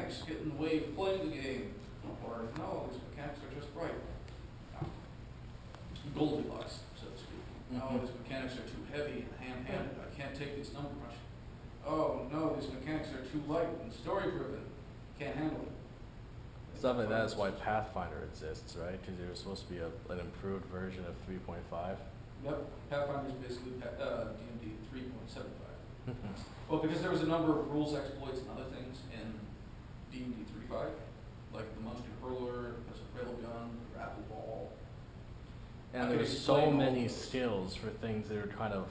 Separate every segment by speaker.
Speaker 1: mechanics get in the way of playing the game, or no, these mechanics are just right. No. Goldilocks, so to speak. No, these mechanics are too heavy and hand-handed. I can't take these number crunches. Oh no, these mechanics are too light and story-driven. Can't handle it.
Speaker 2: Stuff like that is why Pathfinder exists, right? Because it was supposed to be an improved version of 3.5.
Speaker 1: Yep, Pathfinder is basically D&D 3.75. Well, because there was a number of rules, exploits, and other things in D&D 3.5, like the Munchkin Hurler, the Railgun, the Grapple Ball.
Speaker 2: And there's so many skills for things that are kind of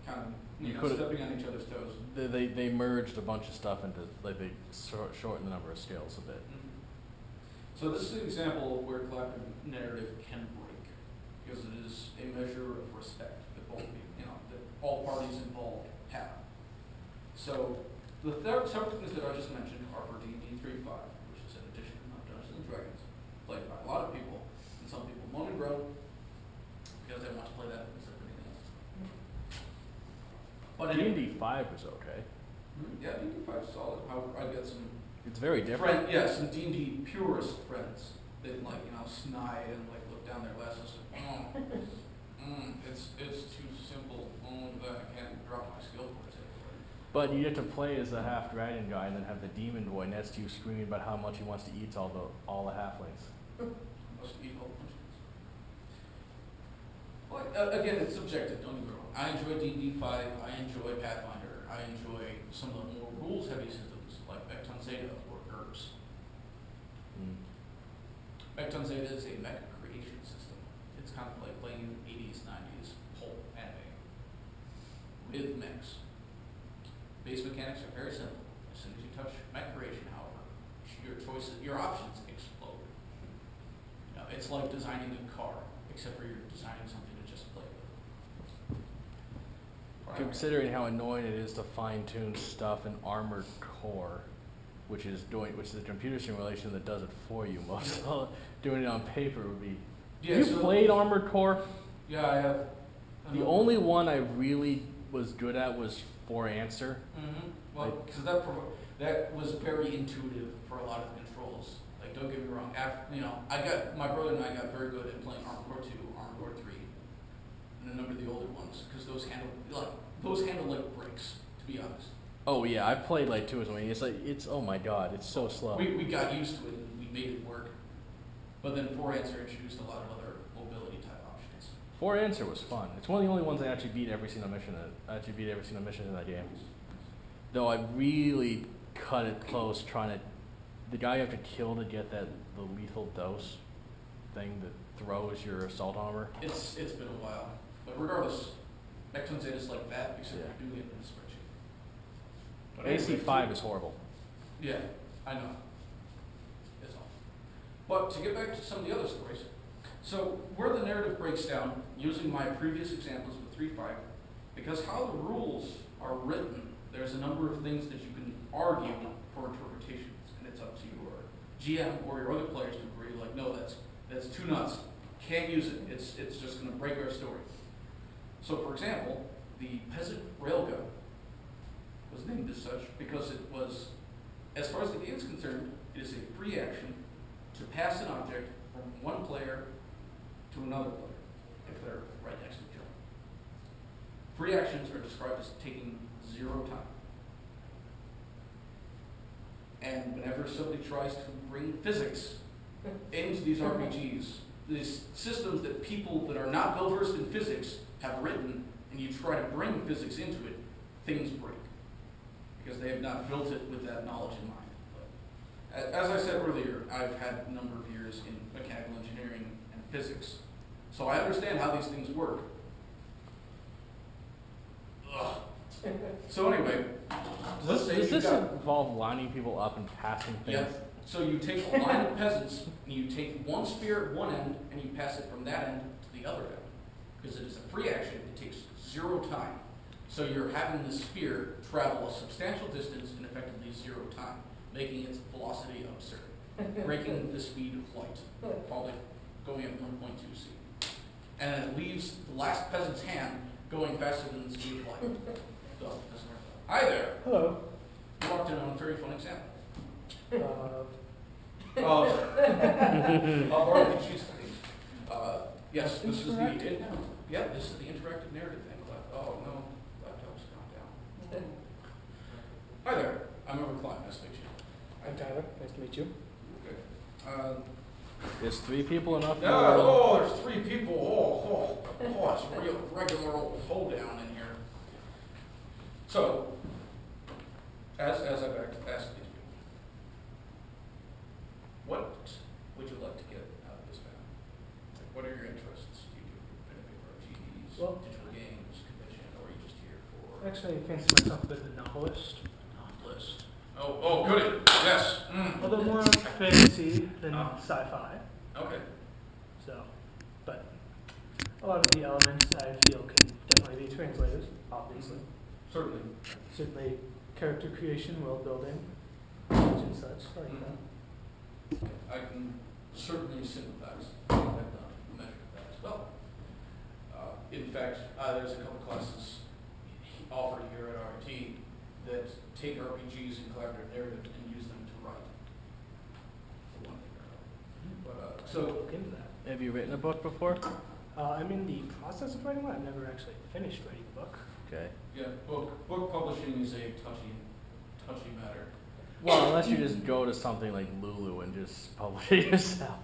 Speaker 1: stepping on each other's toes.
Speaker 2: They merged a bunch of stuff into, like, they shortened the number of skills a bit.
Speaker 1: So this is an example of where collaborative narrative can break, because it is a measure of respect that both that all parties involved have. So the several things that I just mentioned are for D&D 3.5, which is an edition of Dungeons and Dragons, played by a lot of people, and some people moan and groan because they want to play that instead of anything else. But
Speaker 2: D&D 5 was okay.
Speaker 1: Yeah, D&D 5 is solid. However, I get some.
Speaker 2: It's very different.
Speaker 1: Some D&D purist friends that snide and look down their glasses and it's too simple. I can't drop my skill points anymore.
Speaker 2: But you get to play as the half dragon guy and then have the demon boy next to you screaming about how much he wants to eat all the halflings.
Speaker 1: Must eat all the punches. Well, again, it's subjective. Don't get me wrong. I enjoy D&D 5. I enjoy Pathfinder. I enjoy some of the more rules-heavy systems like Vecton Zeta or GURPS. Vecton Zeta is a mecha creation system. It's kind of like playing 80s, 90s pulp anime with mechs. Base mechanics are very simple. As soon as you touch mech creation, however, your options explode. It's like designing a car, except for you're designing something to just play with.
Speaker 2: Considering how annoying it is to fine-tune stuff in Armored Core, which is a computer simulation that does it for you. Doing it on paper would be. Yeah, you played Armored Core?
Speaker 1: Yeah, I have.
Speaker 2: The only one I really was good at was For Answer.
Speaker 1: Well, because that was very intuitive for a lot of controls. Like, don't get me wrong. My brother and I got very good at playing Armored Core 2, Armored Core 3, and a number of the older ones, because those handle like bricks, to be honest.
Speaker 2: Oh yeah, I played like 2 or something. It's oh my god, it's so slow.
Speaker 1: We got used to it and we made it work. But then For Answer introduced a lot of other mobility type options.
Speaker 2: For Answer was fun. It's one of the only ones I actually beat every single mission in that game. Though I really cut it close trying to. The guy you have to kill to get the lethal dose thing that throws your assault armor.
Speaker 1: It's been a while, but regardless, Vecton Zeta is like that except you're doing it in a spreadsheet. But
Speaker 2: AC5 is horrible.
Speaker 1: Yeah, I know. It's awful. But to get back to some of the other stories, so where the narrative breaks down, using my previous examples with 3.5, because how the rules are written, there's a number of things that you can argue for interpretations, and it's up to your GM or your other players to agree, like, no, that's too nuts. Can't use it. It's just going to break our story. So, for example, the peasant railgun was named as such because it was, as far as the game is concerned, it is a free action to pass an object from one player to another player, if they're right next to each other. Free actions are described as taking 0 time. And whenever somebody tries to bring physics into these RPGs, these systems that people that are not well versed in physics have written, and you try to bring physics into it, things break. Because they have not built it with that knowledge in mind. But as I said earlier, I've had a number of years in mechanical engineering and physics. So I understand how these things work. Ugh. So anyway, let's say
Speaker 2: does this involve lining people up and passing things?
Speaker 1: Yeah. So you take a line of peasants, and you take one spear at one end, and you pass it from that end to the other end. Because it is a free action, it takes 0 time. So you're having the spear travel a substantial distance in effectively 0 time, making its velocity absurd, breaking the speed of light, probably going at 1.2 c. And it leaves the last peasant's hand going faster than the speed of light. So, hi there.
Speaker 2: Hello.
Speaker 1: You walked in on a very fun example. RPGs. Yes, this is this is the interactive narrative thing. Oh no, laptop's gone down. Hi there, I'm Robert Klein. Nice to meet you.
Speaker 3: I'm Tyler. Nice to meet you.
Speaker 1: Okay.
Speaker 2: Is 3 people enough?
Speaker 1: There's 3 people. It's a real regular old hold down in here. So, as I've asked you, what would you like to get out of this panel? Like, what are your interests? Do you do anything RPGs,
Speaker 3: Well,
Speaker 1: digital games, convention, or are you just here for?
Speaker 3: Actually, I fancy myself a bit of a novelist.
Speaker 1: Oh, goody. Yes.
Speaker 3: Although more fantasy than sci-fi.
Speaker 1: Okay.
Speaker 3: So, but a lot of the elements I feel can definitely be translated, obviously.
Speaker 1: Certainly.
Speaker 3: Certainly character creation, world building, and such like that.
Speaker 1: I can certainly sympathize. I've done a measure of that as well. In fact, there's a couple classes offered here at RIT that take RPGs and collaborative narrative and use them to write. For one thing or another. But,
Speaker 3: So look into that.
Speaker 2: Have you written a book before?
Speaker 3: I'm in the process of writing one. I've never actually finished writing a book.
Speaker 2: Okay.
Speaker 1: yeah, book publishing is a touchy matter.
Speaker 2: Well, unless you just go to something like Lulu and just publish it yourself.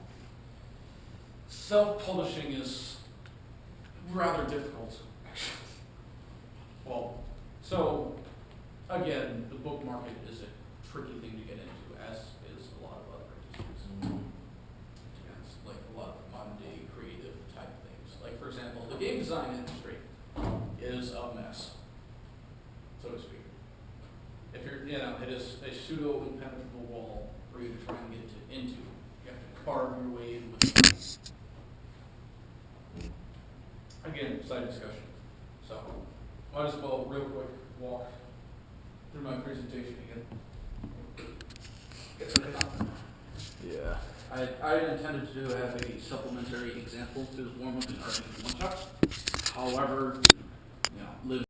Speaker 1: Self-publishing is rather difficult, actually. Well, so, again, the book market is a tricky thing to get into, as is a lot of other industries. It's like a lot of modern-day creative type things. Like, for example, the game design industry is a mess, so to speak. If you're, it is a pseudo-impenetrable wall for you to try and get into. You have to carve your way in with it. Again, side discussion. So, might as well real quick walk through my presentation again. Get some content.
Speaker 2: Yeah.
Speaker 1: I intended to have a supplementary example to the warm-up and RPG one-shot. However, live